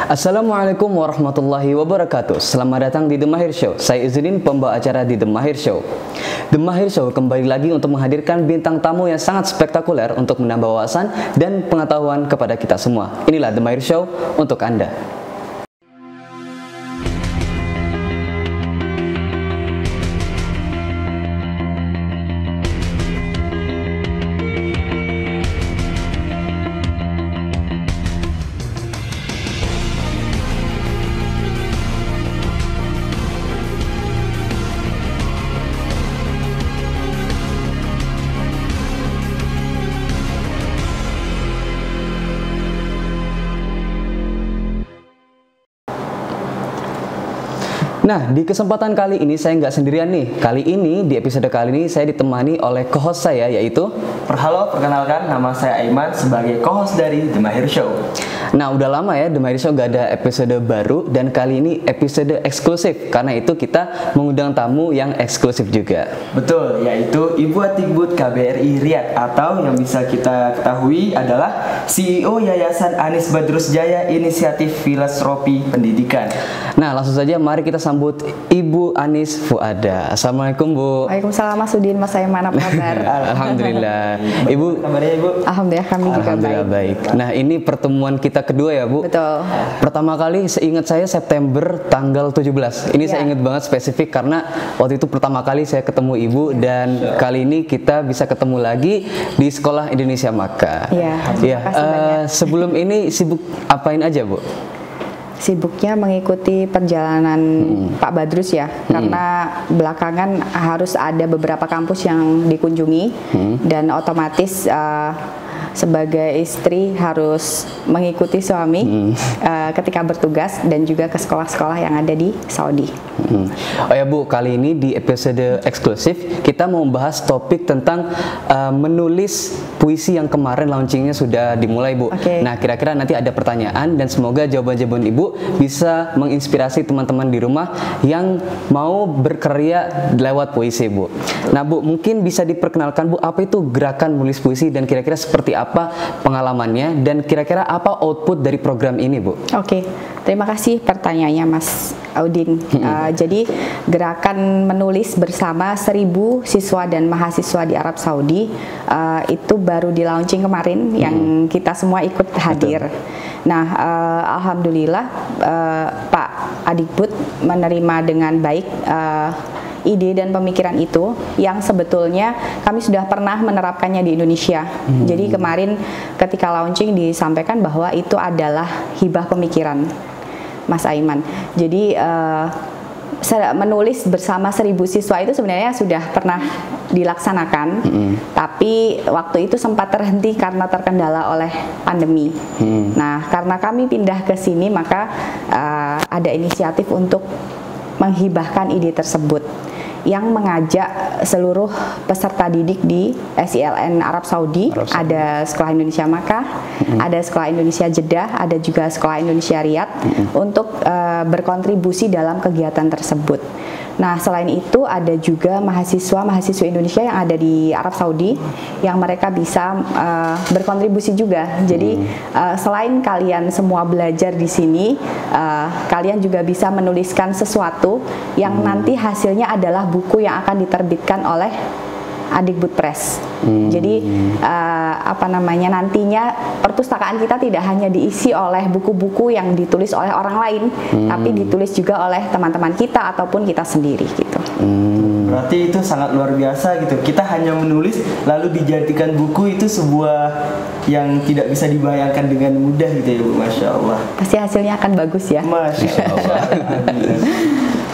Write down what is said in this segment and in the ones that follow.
Assalamualaikum warahmatullahi wabarakatuh. Selamat datang di The Mahir Show. Saya Izzuddin, pembawa acara di The Mahir Show. The Mahir Show kembali lagi untuk menghadirkan bintang tamu yang sangat spektakuler untuk menambah wawasan dan pengetahuan kepada kita semua. Inilah The Mahir Show untuk Anda. Nah, di kesempatan kali ini saya nggak sendirian nih. Kali ini, di episode kali ini saya ditemani oleh co-host saya, yaitu... Halo, perkenalkan nama saya Aiman sebagai co-host dari The Mahir Show. Nah, udah lama ya The Mahir Show nggak ada episode baru, dan kali ini episode eksklusif. Karena itu kita mengundang tamu yang eksklusif juga. Betul, yaitu Ibu Atikbud KBRI Riyadh, atau yang bisa kita ketahui adalah CEO Yayasan Anis Badrus Jaya Inisiatif Filantropi Pendidikan. Nah, langsung saja mari kita sambut Ibu Anis Fuada. Assalamualaikum, Bu. Waalaikumsalam, Mas Udin, Mas Aiman, apa kabar? Alhamdulillah. Ibu, kabarnya Ibu? Alhamdulillah, kami juga baik. Nah, ini pertemuan kita kedua ya, Bu? Betul. Pertama kali seingat saya September tanggal 17. Ini saya ingat banget spesifik karena waktu itu pertama kali saya ketemu Ibu, dan kali ini kita bisa ketemu lagi di Sekolah Indonesia Maka. Iya. Ya, sebelum ini sibuk apain aja, Bu? Sibuknya mengikuti perjalanan Pak Badrus ya, karena belakangan harus ada beberapa kampus yang dikunjungi, dan otomatis sebagai istri harus mengikuti suami ketika bertugas dan juga ke sekolah-sekolah yang ada di Saudi. Oh ya, Bu, kali ini di episode eksklusif kita mau membahas topik tentang menulis puisi yang kemarin launchingnya sudah dimulai, Bu. Nah, kira-kira nanti ada pertanyaan dan semoga jawaban-jawaban Ibu bisa menginspirasi teman-teman di rumah yang mau berkarya lewat puisi, Bu. Nah, Bu, mungkin bisa diperkenalkan, Bu, apa itu gerakan menulis puisi dan kira-kira seperti apa pengalamannya dan kira-kira apa output dari program ini, Bu? Oke, terima kasih pertanyaannya, Mas Udin. Jadi gerakan menulis bersama 1000 siswa dan mahasiswa di Arab Saudi itu baru di launching kemarin, yang kita semua ikut hadir. Nah, alhamdulillah Pak Adikbud menerima dengan baik ide dan pemikiran itu, yang sebetulnya kami sudah pernah menerapkannya di Indonesia. Jadi kemarin ketika launching disampaikan bahwa itu adalah hibah pemikiran, Mas Aiman. Jadi menulis bersama 1000 siswa itu sebenarnya sudah pernah dilaksanakan, tapi waktu itu sempat terhenti karena terkendala oleh pandemi. Nah, karena kami pindah ke sini, maka ada inisiatif untuk menghibahkan ide tersebut, yang mengajak seluruh peserta didik di SILN Arab Saudi. Ada Sekolah Indonesia Makkah, ada Sekolah Indonesia Jeddah, ada juga Sekolah Indonesia Riyadh untuk berkontribusi dalam kegiatan tersebut. Nah, selain itu ada juga mahasiswa-mahasiswa Indonesia yang ada di Arab Saudi yang mereka bisa berkontribusi juga. Jadi selain kalian semua belajar di sini, kalian juga bisa menuliskan sesuatu yang nanti hasilnya adalah buku yang akan diterbitkan oleh Adikbud Press. Jadi nantinya perpustakaan kita tidak hanya diisi oleh buku-buku yang ditulis oleh orang lain, tapi ditulis juga oleh teman-teman kita ataupun kita sendiri gitu. Berarti itu sangat luar biasa gitu. Kita hanya menulis lalu dijadikan buku, itu sebuah yang tidak bisa dibayangkan dengan mudah gitu ya, Bu. Masya Allah. Pasti hasilnya akan bagus ya. Masya Allah.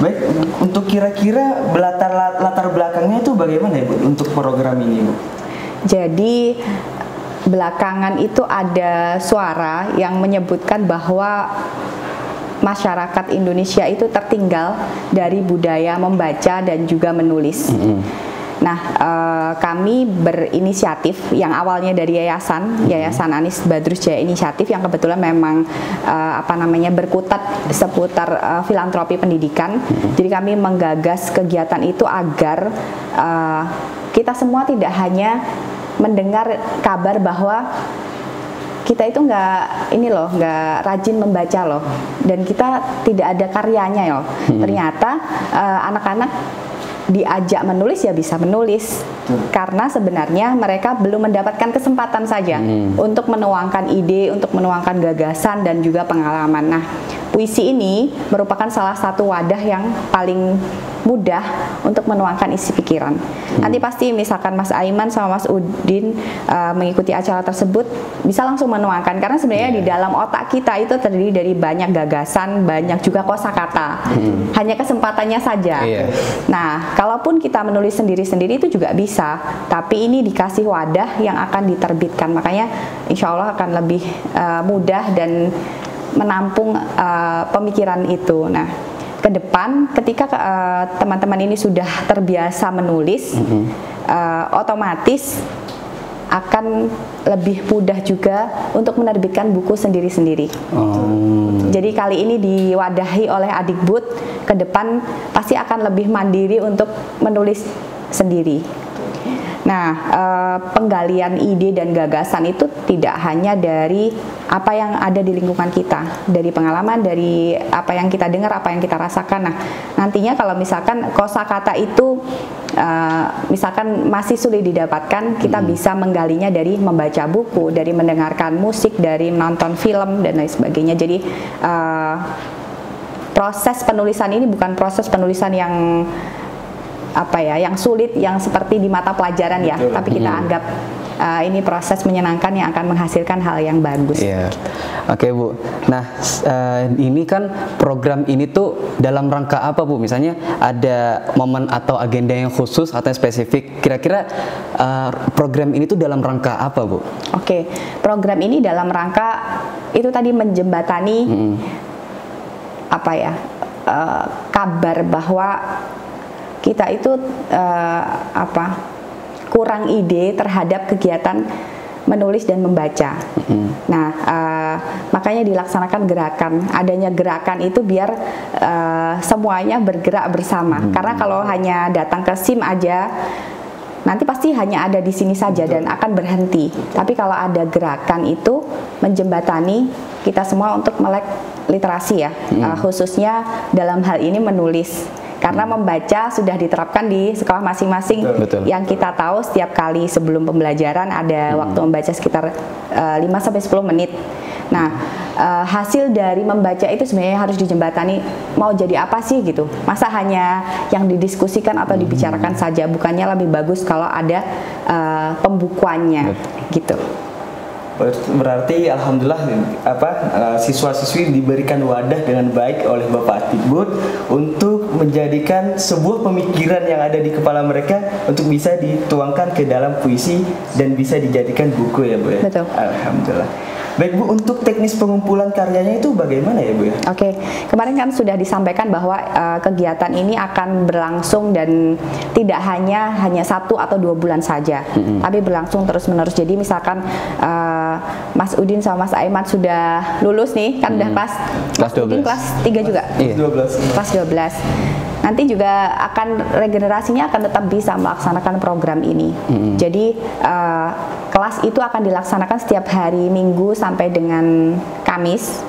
Baik, untuk kira-kira latar belakangnya itu bagaimana ya, Bu, untuk program ini, Bu? Jadi belakangan itu ada suara yang menyebutkan bahwa masyarakat Indonesia itu tertinggal dari budaya membaca dan juga menulis. Nah, kami berinisiatif yang awalnya dari Yayasan Anis Badrus Jaya Inisiatif, yang kebetulan memang berkutat seputar filantropi pendidikan. Jadi kami menggagas kegiatan itu agar kita semua tidak hanya mendengar kabar bahwa kita itu nggak rajin membaca loh, dan kita tidak ada karyanya loh. Ternyata anak-anak diajak menulis ya bisa menulis, karena sebenarnya mereka belum mendapatkan kesempatan saja untuk menuangkan ide, untuk menuangkan gagasan dan juga pengalaman. Nah, puisi ini merupakan salah satu wadah yang paling mudah untuk menuangkan isi pikiran. Nanti pasti misalkan Mas Aiman sama Mas Udin mengikuti acara tersebut bisa langsung menuangkan, karena sebenarnya di dalam otak kita itu terdiri dari banyak gagasan, banyak juga kosakata. Hanya kesempatannya saja. Nah, kalaupun kita menulis sendiri-sendiri itu juga bisa, tapi ini dikasih wadah yang akan diterbitkan, makanya insya Allah akan lebih mudah dan menampung pemikiran itu. Nah, ke depan ketika teman-teman ini sudah terbiasa menulis, otomatis akan lebih mudah juga untuk menerbitkan buku sendiri-sendiri. Jadi kali ini diwadahi oleh Adikbud, ke depan pasti akan lebih mandiri untuk menulis sendiri. Nah, penggalian ide dan gagasan itu tidak hanya dari apa yang ada di lingkungan kita, dari pengalaman, dari apa yang kita dengar, apa yang kita rasakan. Nah, nantinya kalau misalkan kosakata itu misalkan masih sulit didapatkan, kita bisa menggalinya dari membaca buku, dari mendengarkan musik, dari menonton film dan lain sebagainya. Jadi proses penulisan ini bukan proses penulisan yang yang sulit, yang seperti di mata pelajaran ya, tapi kita anggap ini proses menyenangkan yang akan menghasilkan hal yang bagus. Oke Bu, nah ini kan program ini tuh dalam rangka apa Bu? Misalnya ada momen atau agenda yang khusus atau yang spesifik, kira-kira program ini tuh dalam rangka apa Bu? Oke, program ini dalam rangka itu tadi menjembatani kabar bahwa kita itu kurang ide terhadap kegiatan menulis dan membaca. Nah, makanya dilaksanakan gerakan. Adanya gerakan itu biar semuanya bergerak bersama. Karena kalau hanya datang ke SIM aja, nanti pasti hanya ada di sini saja dan akan berhenti. Tapi kalau ada gerakan itu menjembatani kita semua untuk melek literasi ya, khususnya dalam hal ini menulis. Karena membaca sudah diterapkan di sekolah masing-masing. Yang kita tahu setiap kali sebelum pembelajaran ada waktu membaca sekitar 5-10 menit. Nah, hasil dari membaca itu sebenarnya harus dijembatani mau jadi apa sih gitu. Masa hanya yang didiskusikan atau dibicarakan saja, bukannya lebih bagus kalau ada pembukuannya gitu. Berarti alhamdulillah siswa-siswi diberikan wadah dengan baik oleh Bapak Adikbud untuk menjadikan sebuah pemikiran yang ada di kepala mereka untuk bisa dituangkan ke dalam puisi dan bisa dijadikan buku ya Bu ya. Betul. Alhamdulillah. Baik Bu, untuk teknis pengumpulan karyanya itu bagaimana ya Bu ya? Oke, kemarin kan sudah disampaikan bahwa kegiatan ini akan berlangsung dan tidak hanya 1 atau 2 bulan saja, tapi berlangsung terus-menerus. Jadi misalkan Mas Udin sama Mas Aiman sudah lulus nih, kan udah kelas 12. Kelas 3 juga? Iya. 12. Kelas 12. Nanti juga akan regenerasinya akan tetap bisa melaksanakan program ini. Jadi kelas itu akan dilaksanakan setiap hari Minggu sampai dengan Kamis,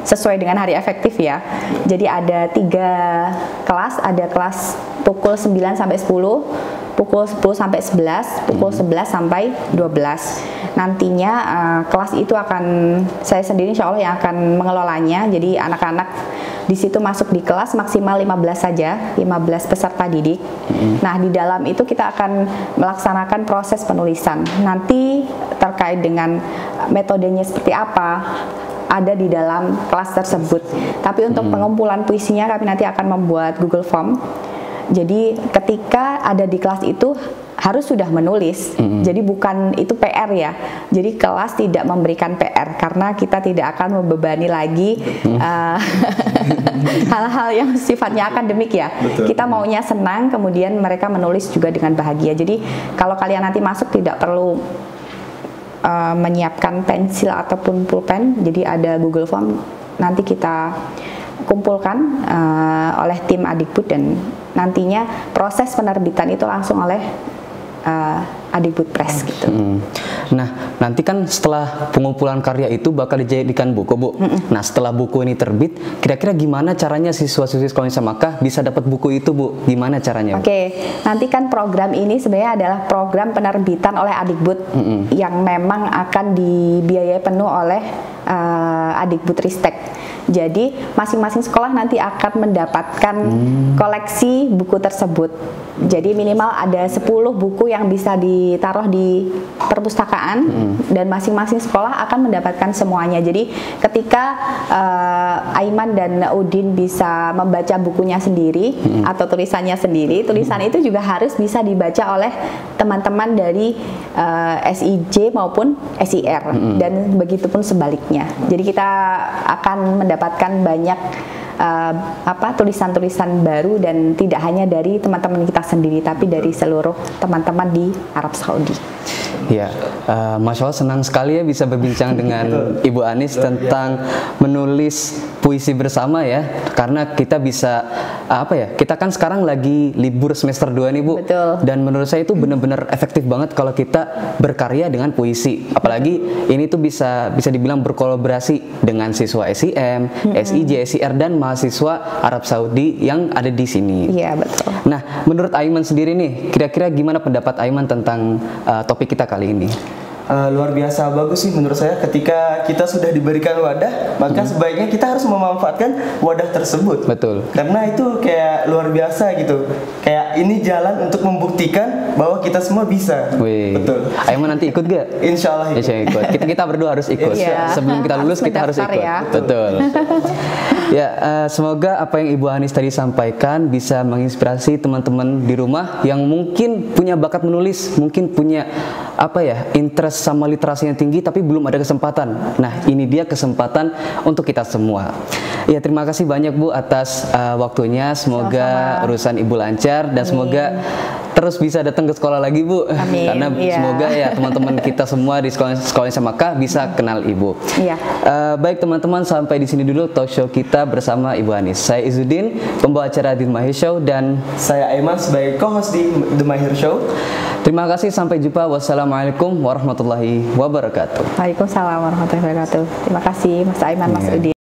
sesuai dengan hari efektif ya. Jadi ada 3 kelas, ada kelas pukul 9 sampai 10, pukul 10 sampai 11, pukul 11 sampai 12. Nantinya kelas itu akan saya sendiri insya Allah yang akan mengelolanya. Jadi anak-anak di situ masuk di kelas maksimal 15 saja, 15 peserta didik. Nah, di dalam itu kita akan melaksanakan proses penulisan. Nanti terkait dengan metodenya seperti apa ada di dalam kelas tersebut. Tapi untuk pengumpulan puisinya kami nanti akan membuat Google Form. Jadi ketika ada di kelas itu harus sudah menulis. Jadi bukan itu PR ya. Jadi kelas tidak memberikan PR karena kita tidak akan membebani lagi hal-hal yang sifatnya akademik ya. Kita maunya senang, kemudian mereka menulis juga dengan bahagia. Jadi kalau kalian nanti masuk tidak perlu menyiapkan pensil ataupun pulpen. Jadi ada Google Form, nanti kita kumpulkan oleh tim Adikbud dan nantinya proses penerbitan itu langsung oleh Adikbud Press gitu. Nah, nanti kan setelah pengumpulan karya itu bakal dijadikan buku, Bu. Nah, setelah buku ini terbit, kira-kira gimana caranya siswa-siswi Sekolah Indonesia Makkah bisa dapat buku itu, Bu? Gimana caranya, Bu? Oke, nanti kan program ini sebenarnya adalah program penerbitan oleh Adikbud yang memang akan dibiayai penuh oleh Adikbudristek. Jadi masing-masing sekolah nanti akan mendapatkan koleksi buku tersebut. Jadi minimal ada 10 buku yang bisa ditaruh di perpustakaan dan masing-masing sekolah akan mendapatkan semuanya. Jadi ketika Aiman dan Udin bisa membaca bukunya sendiri atau tulisannya sendiri, tulisan itu juga harus bisa dibaca oleh teman-teman dari SIJ maupun SIR dan begitupun sebaliknya. Jadi kita akan mendapatkan banyak tulisan-tulisan baru dan tidak hanya dari teman-teman kita sendiri tapi dari seluruh teman-teman di Arab Saudi. Ya, Masya Allah senang sekali ya bisa berbincang dengan Ibu Anis tentang menulis puisi bersama ya, karena kita bisa kita kan sekarang lagi libur semester 2 nih, Bu. Betul. Dan menurut saya itu benar-benar efektif banget kalau kita berkarya dengan puisi, apalagi ini tuh bisa dibilang berkolaborasi dengan siswa SIM, SIJ, SIR dan mahasiswa Arab Saudi yang ada di sini. Iya, betul. Nah, menurut Aiman sendiri nih, kira-kira gimana pendapat Aiman tentang topik kita kali ini? Luar biasa bagus sih menurut saya. Ketika kita sudah diberikan wadah, maka sebaiknya kita harus memanfaatkan wadah tersebut. Betul. Karena itu kayak luar biasa gitu. Kayak ini jalan untuk membuktikan bahwa kita semua bisa. Wih. Betul. Aiman nanti ikut gak? Insya Allah ikut. Kita berdua harus ikut. Sebelum kita lulus kita harus ikut. Ya. Betul. Ya, semoga apa yang Ibu Anis tadi sampaikan bisa menginspirasi teman-teman di rumah yang mungkin punya bakat menulis, mungkin punya interest sama literasi yang tinggi tapi belum ada kesempatan. Nah, ini dia kesempatan untuk kita semua. Ya, terima kasih banyak, Bu, atas waktunya. Semoga urusan Ibu lancar dan semoga terus bisa datang ke sekolah lagi, Bu. Amin. Karena semoga ya teman-teman kita semua di Sekolah Indonesia Makkah bisa kenal Ibu. Iya. Baik teman-teman, sampai di sini dulu talk show kita bersama Ibu Anis. Saya Izzuddin, pembawa acara di The Mahir Show, dan saya Aiman sebagai co-host di The Mahir Show. Terima kasih, sampai jumpa. Wassalamualaikum warahmatullahi wabarakatuh. Waalaikumsalam warahmatullahi wabarakatuh. Terima kasih Mas Aiman, Mas Udin.